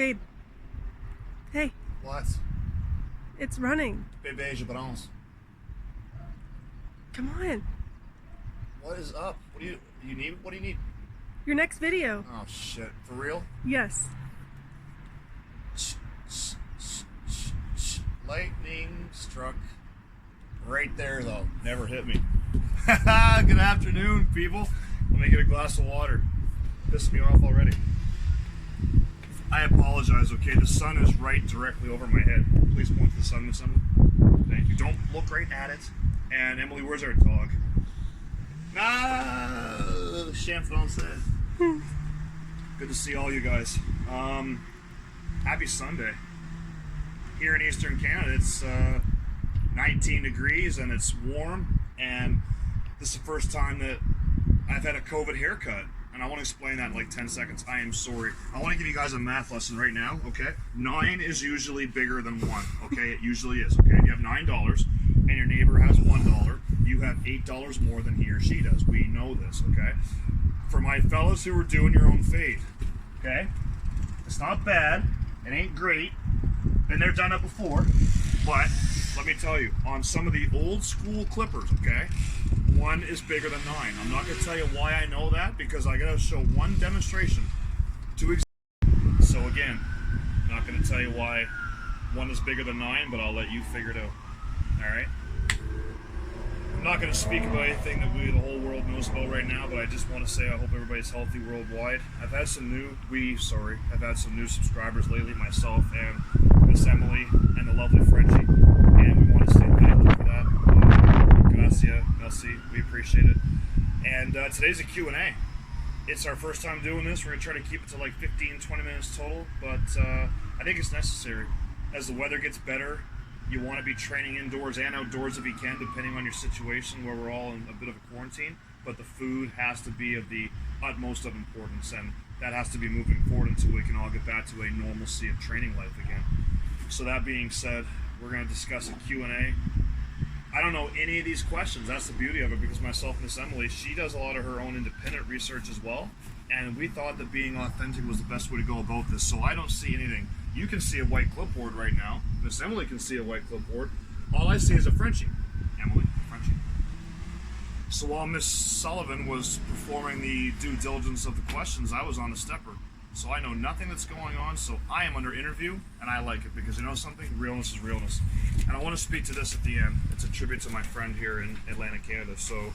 Babe. Hey. What? It's running. Bébé, je balance. Come on. What is up? What do you need? What do you need? Your next video. Oh shit. For real? Yes. Lightning struck right there though. Never hit me. Good afternoon, people. Let me get a glass of water. Pissing me off already. I apologize, okay? The sun is right directly over my head. Please point to the sun, Miss Emily. Thank you. Don't look right at it. And Emily, where's our dog? Champion said. Good to see all you guys. Happy Sunday. Here in Eastern Canada, it's 19 degrees and it's warm. And this is the first time that I've had a COVID haircut. And I want to explain that in like 10 seconds. I am sorry. I want to give you guys a math lesson right now, okay? 9 is usually bigger than 1, okay? It usually is, okay? If you have $9 and your neighbor has $1, you have $8 more than he or she does. We know this, okay? For my fellas who are doing your own fade, okay? It's not bad. It ain't great. Been there, done it before. But let me tell you, on some of the old school clippers, okay? 1 is bigger than 9. I'm not going to tell you why I know that because I got to show one demonstration to So again, not going to tell you why 1 is bigger than 9, but I'll let you figure it out. All right. I'm not going to speak about anything that the whole world knows about right now, but I just want to say I hope everybody's healthy worldwide. I've had some new subscribers lately, myself and Miss Emily and the lovely Frenchie, and we want to say thank you for that. Gracias, merci, we appreciate it. And today's a Q&A. It's our first time doing this. We're going to try to keep it to like 15-20 minutes total, but I think it's necessary. As the weather gets better, you want to be training indoors and outdoors if you can, depending on your situation where we're all in a bit of a quarantine, but the food has to be of the utmost of importance, and that has to be moving forward until we can all get back to a normalcy of training life again. So that being said, we're going to discuss a Q&A. I don't know any of these questions. That's the beauty of it, because myself and Miss Emily, she does a lot of her own independent research as well, and we thought that being authentic was the best way to go about this. So I don't see anything. You can see a white clipboard right now. Miss Emily can see a white clipboard. All I see is a Frenchie. Emily, Frenchie. So while Miss Sullivan was performing the due diligence of the questions, I was on the stepper. So I know nothing that's going on, so I am under interview, and I like it, because you know something? Realness is realness. And I want to speak to this at the end. It's a tribute to my friend here in Atlantic, Canada. So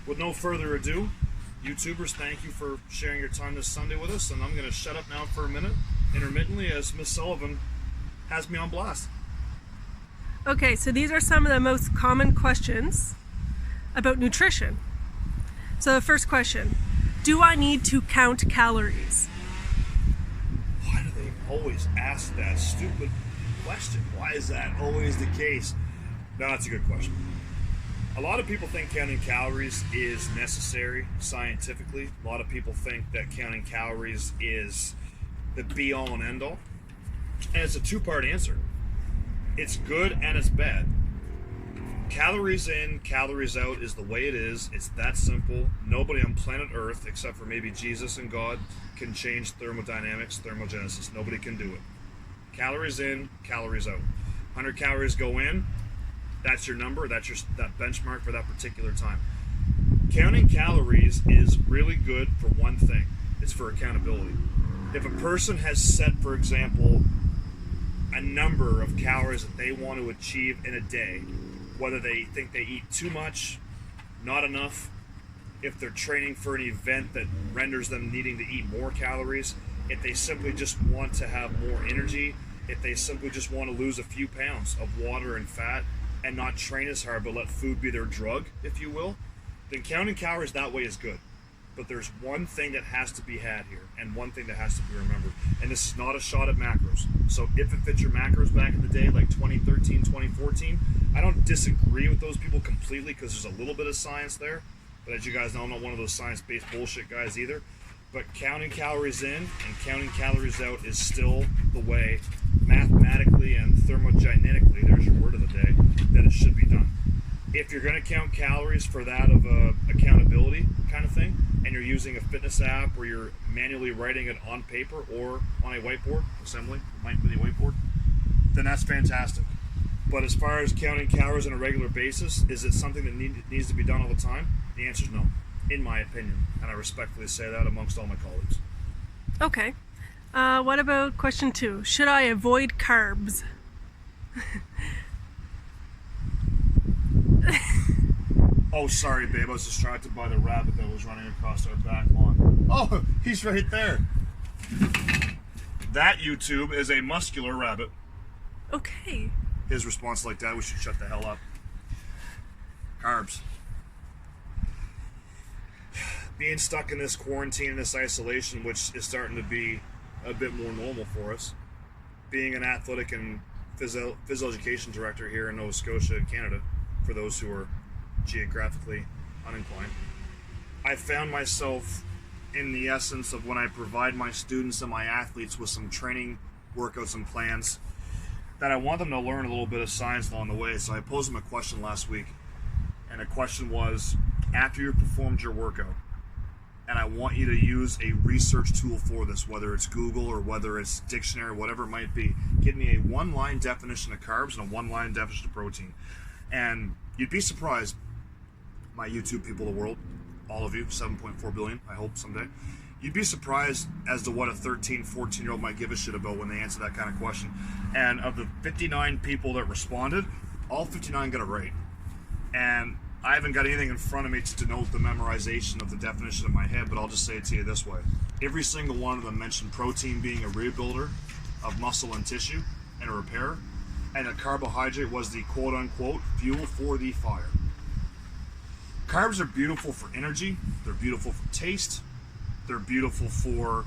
with no further ado, YouTubers, thank you for sharing your time this Sunday with us, and I'm going to shut up now for a minute, intermittently, as Miss Sullivan has me on blast. Okay, so these are some of the most common questions about nutrition. So the first question, do I need to count calories? Why do they always ask that stupid question? Why is that always the case? No, that's a good question. A lot of people think counting calories is necessary scientifically. A lot of people think that counting calories is the be-all and end-all. And it's a two-part answer. It's good and it's bad. Calories in, calories out is the way it is. It's that simple. Nobody on planet Earth, except for maybe Jesus and God, can change thermodynamics, thermogenesis. Nobody can do it. Calories in, calories out. 100 calories go in, that's your number, that's that benchmark for that particular time. Counting calories is really good for one thing. It's for accountability. If a person has set, for example, a number of calories that they want to achieve in a day, whether they think they eat too much, not enough, if they're training for an event that renders them needing to eat more calories, if they simply just want to have more energy, if they simply just want to lose a few pounds of water and fat and not train as hard but let food be their drug, if you will, then counting calories that way is good. But there's one thing that has to be had here, and one thing that has to be remembered. And this is not a shot at macros. So if it fits your macros back in the day, like 2013, 2014, I don't disagree with those people completely, because there's a little bit of science there. But as you guys know, I'm not one of those science-based bullshit guys either. But counting calories in and counting calories out is still the way, mathematically and thermogenetically, there's your word of the day, that it should be done. if you're going to count calories for that of a accountability kind of thing, and you're using a fitness app where you're manually writing it on paper or on a whiteboard, assembly, mini whiteboard, then that's fantastic. But as far as counting calories on a regular basis, is it something that needs to be done all the time? The answer is no, in my opinion, and I respectfully say that amongst all my colleagues. Okay. What about question 2? Should I avoid carbs? Oh, sorry, babe. I was distracted by the rabbit that was running across our back lawn. Oh, he's right there. That, YouTube, is a muscular rabbit. Okay. His response like that, we should shut the hell up. Carbs. Being stuck in this quarantine and this isolation, which is starting to be a bit more normal for us. Being an athletic and physical education director here in Nova Scotia, Canada, for those who are geographically uninclined, I found myself in the essence of when I provide my students and my athletes with some training workouts and plans, that I want them to learn a little bit of science along the way. So I posed them a question last week, and the question was, after you performed your workout, and I want you to use a research tool for this, whether it's Google or whether it's dictionary, whatever it might be, give me a one-line definition of carbs and a one-line definition of protein. And you'd be surprised, my YouTube people of the world, all of you, 7.4 billion, I hope someday, you'd be surprised as to what a 13, 14-year-old might give a shit about when they answer that kind of question. And of the 59 people that responded, all 59 got it right. And I haven't got anything in front of me to denote the memorization of the definition in my head, but I'll just say it to you this way. Every single one of them mentioned protein being a rebuilder of muscle and tissue and a repair, and that carbohydrate was the quote-unquote fuel for the fire. Carbs are beautiful for energy, they're beautiful for taste, they're beautiful for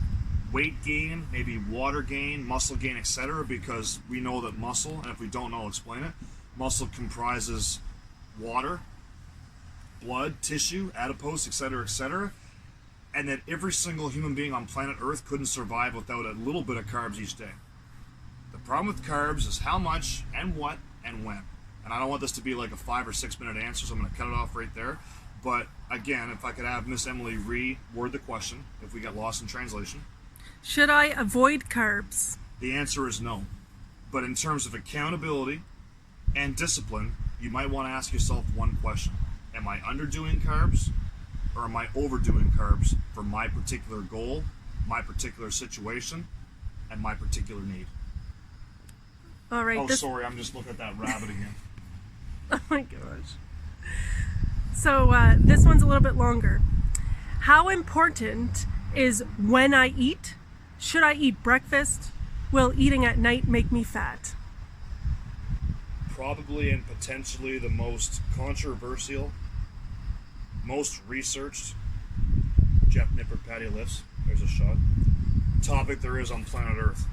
weight gain, maybe water gain, muscle gain, etc., because we know that muscle, and if we don't know, I'll explain it, muscle comprises water, blood, tissue, adipose, etc., and that every single human being on planet Earth couldn't survive without a little bit of carbs each day. The problem with carbs is how much and what and when. And I don't want this to be like a 5 or 6 minute answer, so I'm going to cut it off right there. But again, if I could have Miss Emily re-word the question, if we get lost in translation. Should I avoid carbs? The answer is no. But in terms of accountability and discipline, you might want to ask yourself one question. Am I underdoing carbs or am I overdoing carbs for my particular goal, my particular situation, and my particular need? All right. Oh, sorry, I'm just looking at that rabbit again. Oh my gosh. So this one's a little bit longer. How important is when I eat? Should I eat breakfast? Will eating at night make me fat? Probably and potentially the most controversial, most researched, Jeff Nipper, Patty Lifts, there's a shot, topic there is on planet Earth.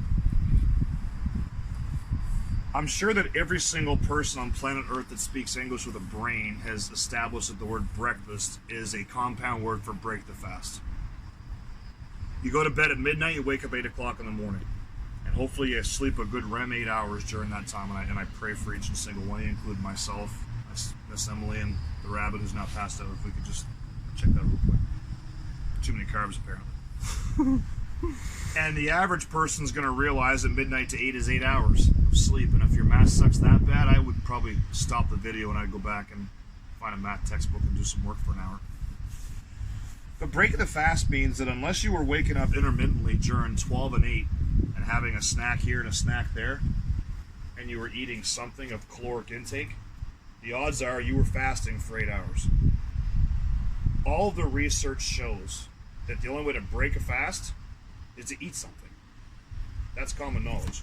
I'm sure that every single person on planet Earth that speaks English with a brain has established that the word breakfast is a compound word for break the fast. You go to bed at midnight, you wake up 8 o'clock in the morning. And hopefully you sleep a good REM 8 hours during that time. And I pray for each and single one of you, including myself, Miss Emily, and the rabbit who's now passed out. If we could just check that real quick. Too many carbs, apparently. And the average person's going to realize that midnight to 8 is 8 hours of sleep. And if your math sucks that bad, I would probably stop the video and I'd go back and find a math textbook and do some work for an hour. But breaking the fast means that unless you were waking up intermittently during 12 and 8 and having a snack here and a snack there, and you were eating something of caloric intake, the odds are you were fasting for 8 hours. All the research shows that the only way to break a fast is to eat something. That's common knowledge.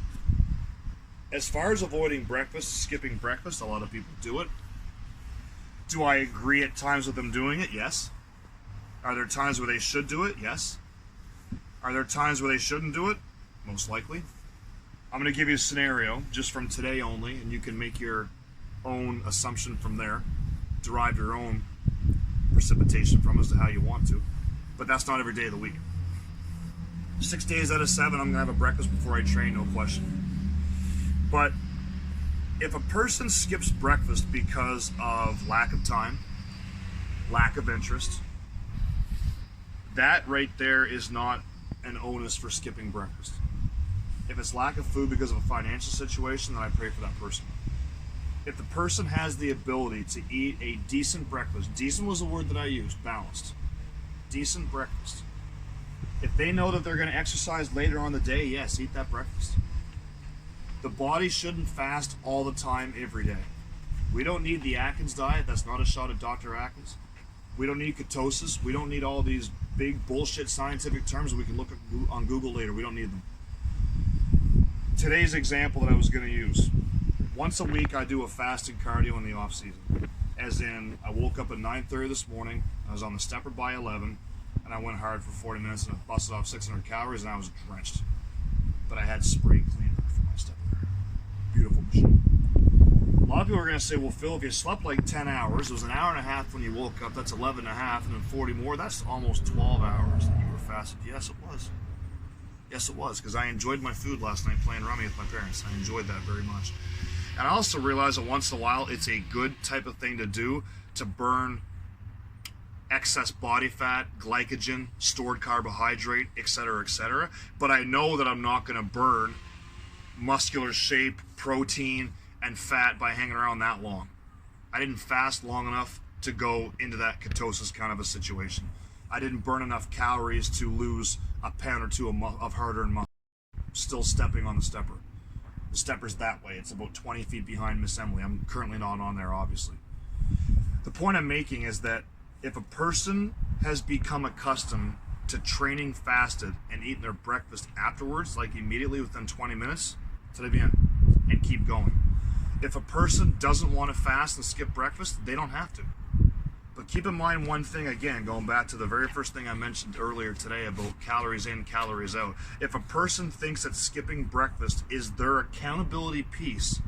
As far as avoiding breakfast, skipping breakfast, a lot of people do it. Do I agree at times with them doing it? Yes. Are there times where they should do it? Yes. Are there times where they shouldn't do it? Most likely. I'm going to give you a scenario just from today only, and you can make your own assumption from there, derive your own precipitation from as to how you want to, but that's not every day of the week. 6 days out of 7, I'm going to have a breakfast before I train, no question. But If a person skips breakfast because of lack of time, lack of interest, that right there is not an onus for skipping breakfast. If it's lack of food because of a financial situation, then I pray for that person. If the person has the ability to eat a decent breakfast, decent was the word that I used, balanced, decent breakfast. If they know that they're going to exercise later on in the day, yes, eat that breakfast. The body shouldn't fast all the time, every day. We don't need the Atkins diet. That's not a shot at Dr. Atkins. We don't need ketosis. We don't need all these big bullshit scientific terms that we can look at on Google later. We don't need them. Today's example that I was going to use. Once a week, I do a fasted cardio in the off season. As in, I woke up at 9:30 this morning. I was on the stepper by 11, and I went hard for 40 minutes and I busted off 600 calories, and I was drenched. But I had spray cleaner for my stepper. Beautiful machine. A lot of people are going to say, well, Phil, if you slept like 10 hours, it was an hour and a half when you woke up, that's 11 and a half, and then 40 more, that's almost 12 hours that you were fasted. Yes, it was. Yes, it was, because I enjoyed my food last night playing rummy with my parents. I enjoyed that very much. And I also realize that once in a while, it's a good type of thing to do to burn excess body fat, glycogen, stored carbohydrate, etc., etc. But I know that I'm not going to burn muscular shape, protein, and fat by hanging around that long. I didn't fast long enough to go into that ketosis kind of a situation. I didn't burn enough calories to lose a pound or two of hard-earned muscle. Still stepping on the stepper. The stepper's that way. It's about 20 feet behind Miss Emily. I'm currently not on there, obviously. The point I'm making is that if a person has become accustomed to training fasted and eating their breakfast afterwards, like immediately within 20 minutes, très bien, and keep going. If a person doesn't want to fast and skip breakfast, they don't have to. But keep in mind one thing, again, going back to the very first thing I mentioned earlier today about calories in, calories out. If a person thinks that skipping breakfast is their accountability piece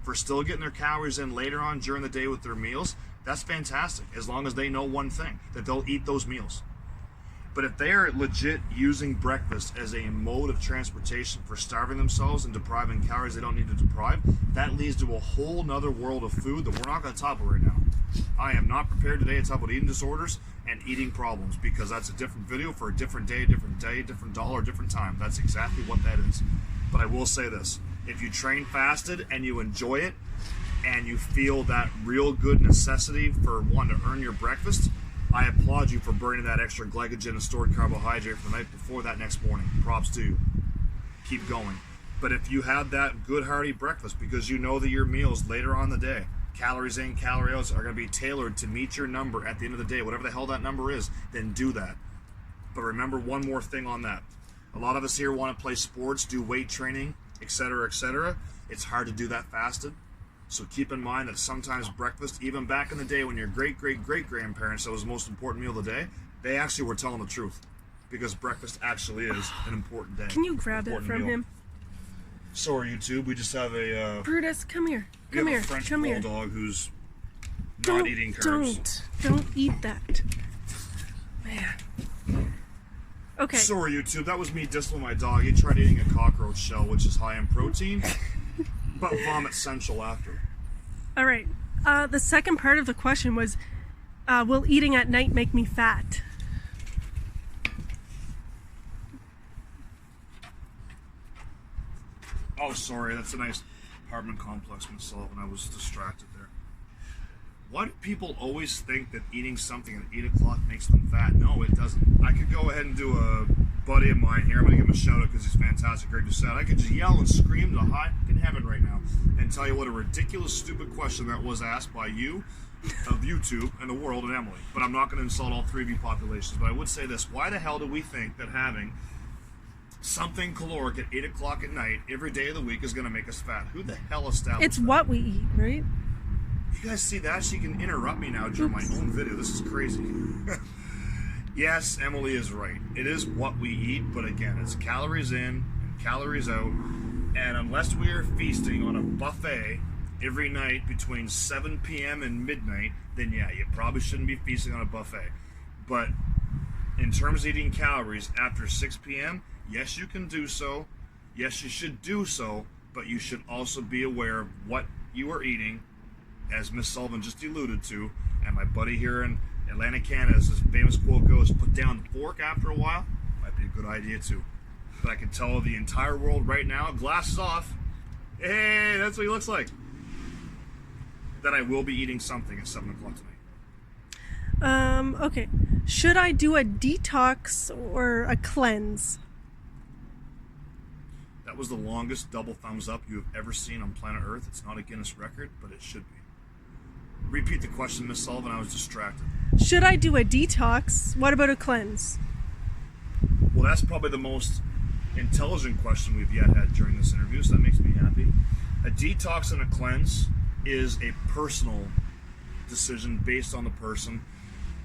for still getting their calories in later on during the day with their meals, that's fantastic, as long as they know one thing, that they'll eat those meals. But if they are legit using breakfast as a mode of transportation for starving themselves and depriving calories they don't need to deprive, that leads to a whole nother world of food that we're not going to talk about right now. I am not prepared today to talk about eating disorders and eating problems, because that's a different video for a different day, different dollar, different time. That's exactly what that is. But I will say this. If you train fasted and you enjoy it and you feel that real good necessity for one to earn your breakfast, I applaud you for burning that extra glycogen and stored carbohydrate from the night before that next morning. Props to you. Keep going. But if you have that good hearty breakfast because you know that your meals later on in the day, calories in, calories out, are going to be tailored to meet your number at the end of the day, whatever the hell that number is, then do that. But remember one more thing on that. A lot of us here want to play sports, do weight training, etc., etc. It's hard to do that fasted. So keep in mind that sometimes breakfast, even back in the day when your great-great-great-grandparents, that was the most important meal of the day, they actually were telling the truth. Because breakfast actually is an important day. Can you grab it from him? Sorry, YouTube. We just have a... Brutus, come here. We have a French bulldog who's not eating carbs. Don't eat that. Man. Okay. Sorry, YouTube. That was me disciplining my dog. He tried eating a cockroach shell, which is high in protein, but vomit central after. All right. The second part of the question was, will eating at night make me fat? Oh, sorry. That's a nice apartment complex myself, and I was distracted there. Why do people always think that eating something at 8 o'clock makes them fat? No, it doesn't. I could go ahead and do a buddy of mine here. I'm going to give him a shout out because he's fantastic, great to say. I could just yell and scream to high in heaven right now and tell you what a ridiculous, stupid question that was asked by you, of YouTube, and the world, and Emily. But I'm not going to insult all three of you populations. But I would say this. Why the hell do we think that having something caloric at 8 o'clock at night every day of the week is going to make us fat? Who the hell established It's that? what we eat, right? You guys see that? She can interrupt me now during my own video. This is crazy. Yes, Emily is right. It is what we eat, but again, it's calories in and calories out. And unless we are feasting on a buffet every night between 7 p.m. and midnight, then yeah, you probably shouldn't be feasting on a buffet. But in terms of eating calories after 6 p.m., yes, you can do so. Yes, you should do so, but you should also be aware of what you are eating, as Miss Sullivan just alluded to, and my buddy here in Atlantic, Canada, as this famous quote goes, put down the fork after a while, might be a good idea too. But I can tell the entire world right now, glasses off, hey, that's what he looks like, that I will be eating something at 7 o'clock tonight. Okay. Should I do a detox or a cleanse? That was the longest double thumbs up you have ever seen on planet Earth. It's not a Guinness record, but it should be. Repeat the question, Miss Sullivan. I was distracted. Should I do a detox? What about a cleanse? Well, that's probably the most intelligent question we've yet had during this interview, so that makes me happy. A detox and a cleanse is a personal decision based on the person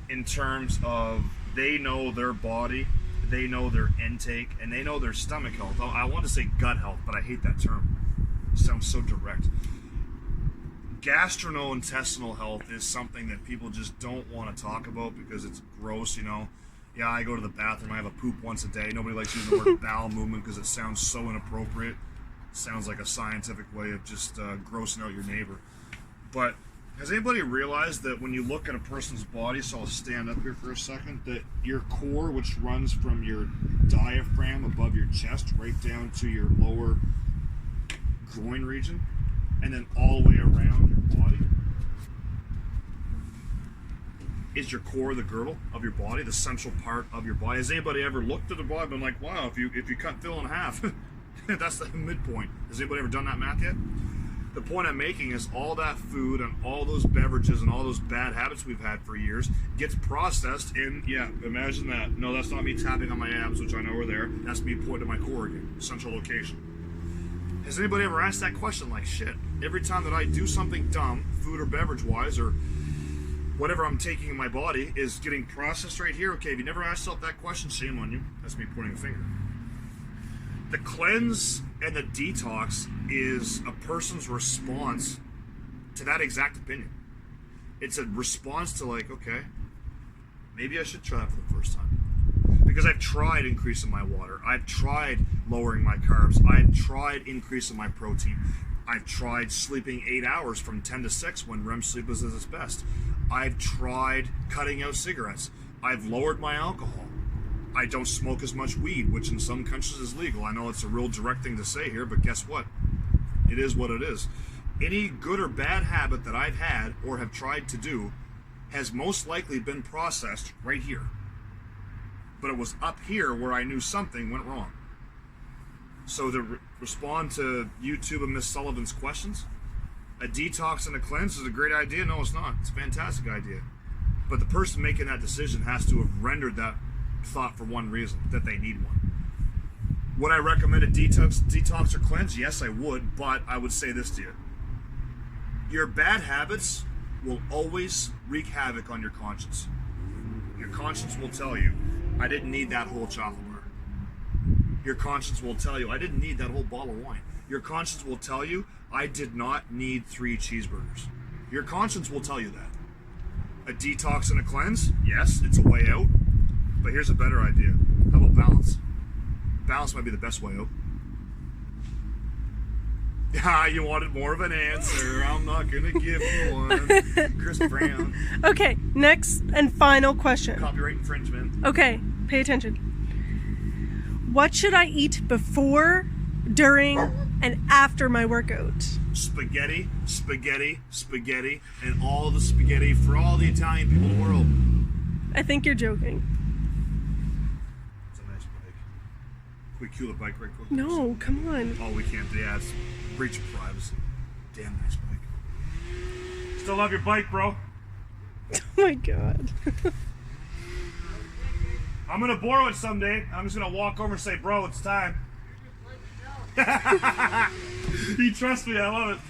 in terms of they know their body, they know their intake, and they know their stomach health. I want to say gut health, but I hate that term. It sounds so direct. Gastrointestinal health is something that people just don't want to talk about because it's gross, you know. Yeah, I go to the bathroom, I have a poop once a day. Nobody likes using the word bowel movement because it sounds so inappropriate. It sounds like a scientific way of just grossing out your neighbor. But has anybody realized that when you look at a person's body, so I'll stand up here for a second, that your core, which runs from your diaphragm above your chest right down to your lower groin region, and then all the way around your body, is your core the girdle of your body, the central part of your body? Has anybody ever looked at the body and been like, wow, if you cut Phil in half, that's the midpoint? Has anybody ever done that math yet? The point I'm making is all that food and all those beverages and all those bad habits we've had for years gets processed in, yeah, imagine that. No, that's not me tapping on my abs, which I know are there. That's me pointing to my core again, central location. Has anybody ever asked that question? Like, shit, every time that I do something dumb, food or beverage-wise, or whatever I'm taking in my body is getting processed right here. Okay, if you never asked yourself that question, shame on you. That's me pointing a finger. The cleanse and the detox is a person's response to that exact opinion. It's a response to like, okay, maybe I should try it for the first time. Because I've tried increasing my water. I've tried lowering my carbs. I've tried increasing my protein. I've tried sleeping 8 hours from 10 to 6 when REM sleep is at its best. I've tried cutting out cigarettes. I've lowered my alcohol. I don't smoke as much weed, which in some countries is legal. I know it's a real direct thing to say here, but guess what? It is what it is. Any good or bad habit that I've had or have tried to do has most likely been processed right here. But it was up here where I knew something went wrong. So to respond to YouTube and Miss Sullivan's questions, a detox and a cleanse is a great idea. No, it's not. It's a fantastic idea. But the person making that decision has to have rendered that thought for one reason, that they need one. Would I recommend a detox or cleanse? Yes, I would, but I would say this to you. Your bad habits will always wreak havoc on your conscience. Your conscience will tell you, I didn't need that whole chocolate bar. Your conscience will tell you, I didn't need that whole bottle of wine. Your conscience will tell you, I did not need 3 cheeseburgers. Your conscience will tell you that. A detox and a cleanse? Yes, it's a way out. But here's a better idea. How about balance? Balance might be the best way out. Ah, you wanted more of an answer. I'm not going to give you one. Chris Brown. Okay, next and final question. Copyright infringement. Okay, pay attention. What should I eat before, during, and after my workout? Spaghetti, spaghetti, spaghetti, and all the spaghetti for all the Italian people in the world. I think you're joking. It's a nice bike. Can we cue the bike right quick? No, come on. Oh, we can't. Yeah, it's breach of privacy. Damn nice bike. Still love your bike, bro. Oh my god. I'm gonna borrow it someday. I'm just gonna walk over and say, bro, it's time. You trust me, I love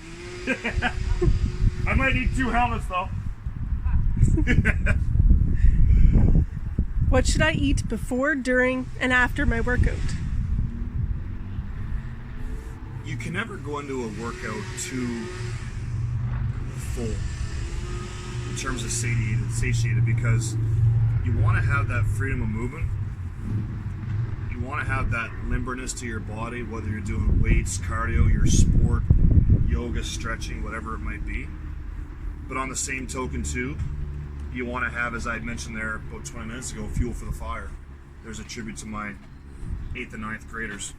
it. I might need 2 helmets though. What should I eat before, during, and after my workout? You can never go into a workout too full in terms of satiated because you want to have that freedom of movement. You want to have that limberness to your body, whether you're doing weights, cardio, your sport, yoga, stretching, whatever it might be. But on the same token too, you want to have, as I mentioned there about 20 minutes ago, fuel for the fire. There's a tribute to my 8th and 9th graders.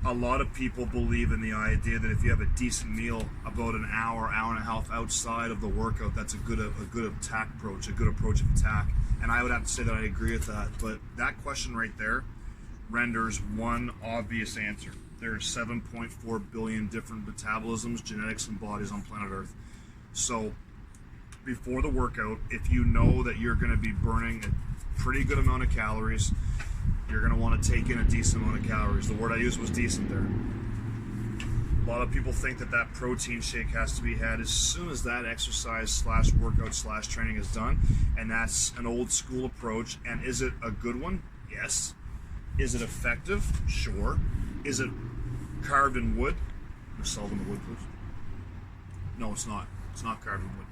A lot of people believe in the idea that if you have a decent meal about an hour, hour and a half outside of the workout, that's a good attack approach, a good approach of attack. And I would have to say that I agree with that. But that question right there renders one obvious answer. There are 7.4 billion different metabolisms, genetics, and bodies on planet Earth. So before the workout, if you know that you're going to be burning a pretty good amount of calories, you're going to want to take in a decent amount of calories. The word I used was decent there. A lot of people think that that protein shake has to be had as soon as that exercise / workout / training is done. And that's an old school approach. And is it a good one? Yes. Is it effective? Sure. Is it carved in wood? Yourself in the wood, please. No, it's not. It's not carved in wood.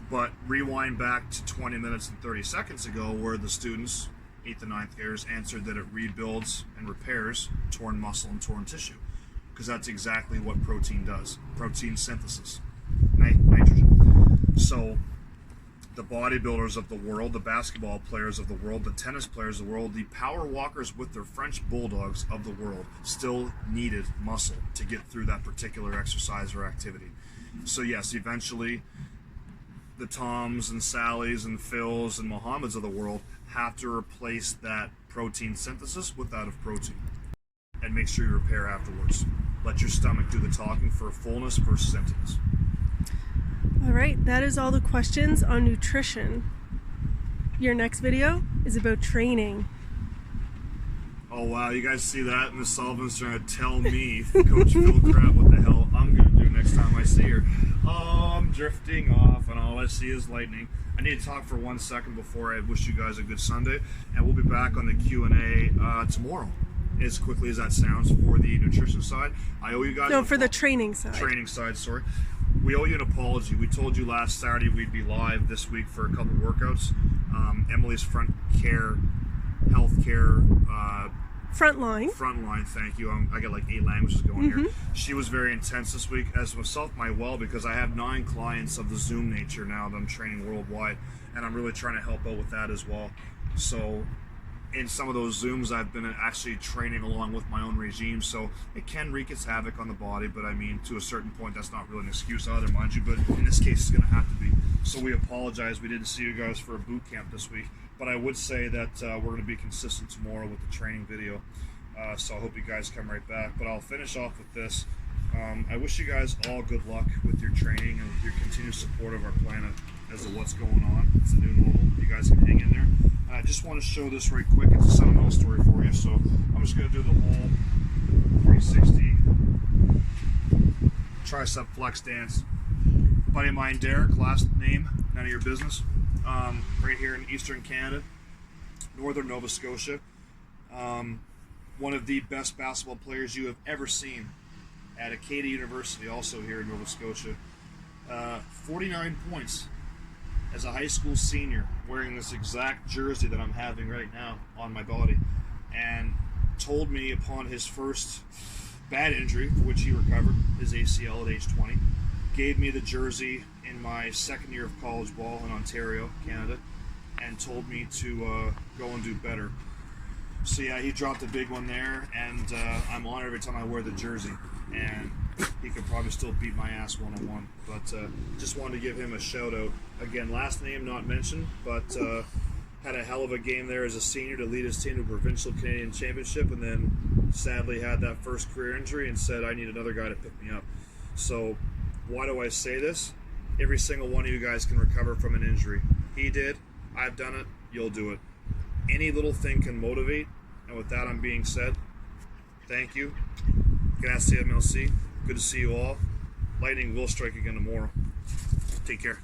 But rewind back to 20 minutes and 30 seconds ago where the students, 8th and 9th graders, answered that it rebuilds and repairs torn muscle and torn tissue. Because that's exactly what protein does. Protein synthesis. Nitrogen. So the bodybuilders of the world, the basketball players of the world, the tennis players of the world, the power walkers with their French bulldogs of the world still needed muscle to get through that particular exercise or activity. So yes, eventually the Toms and Sallys and Phils and Mohammeds of the world have to replace that protein synthesis with that of protein. And make sure you repair afterwards. Let your stomach do the talking for fullness versus emptiness. All right, that is all the questions on nutrition. Your next video is about training. Oh wow, you guys see that? Miss Sullivan's trying to tell me, Coach Phil Crabbe, what the hell I'm going to do next time I see her. Oh, I'm drifting off and all I see is lightning. I need to talk for 1 second before I wish you guys a good Sunday. And we'll be back on the Q&A tomorrow. As quickly as that sounds for the nutrition side. I owe you guys... No, for the training side. Training side, sorry. We owe you an apology. We told you last Saturday we'd be live this week for a couple workouts. Emily's Frontline, thank you. I got like 8 languages going here. She was very intense this week, as myself might well, because I have 9 clients of the Zoom nature now that I'm training worldwide, and I'm really trying to help out with that as well. So in some of those Zooms, I've been actually training along with my own regime, so it can wreak its havoc on the body, but I mean, to a certain point, that's not really an excuse either, mind you, but in this case, it's going to have to be. So we apologize. We didn't see you guys for a boot camp this week, but I would say that we're going to be consistent tomorrow with the training video, so I hope you guys come right back. But I'll finish off with this. I wish you guys all good luck with your training and with your continued support of our planet as to what's going on. It's a new normal. You guys can hang in there. I just want to show this right quick. It's a sentimental story for you, so I'm just going to do the whole 360 tricep flex dance. Buddy of mine, Derek, last name, none of your business, right here in Eastern Canada, Northern Nova Scotia. One of the best basketball players you have ever seen at Acadia University, also here in Nova Scotia. 49 points as a high school senior, wearing this exact jersey that I'm having right now on my body, and told me upon his first bad injury, for which he recovered, his ACL at age 20, gave me the jersey in my second year of college ball in Ontario, Canada, and told me to go and do better. So yeah, he dropped a big one there, and I'm honored every time I wear the jersey, and he could probably still beat my ass one-on-one, but just wanted to give him a shout out. Again, last name not mentioned, but had a hell of a game there as a senior to lead his team to a provincial Canadian championship, and then sadly had that first career injury and said, I need another guy to pick me up. So why do I say this? Every single one of you guys can recover from an injury. He did, I've done it, you'll do it. Any little thing can motivate, and with that I'm being said, thank you. Gracias, MLC. Good to see you all. Lightning will strike again tomorrow. Take care.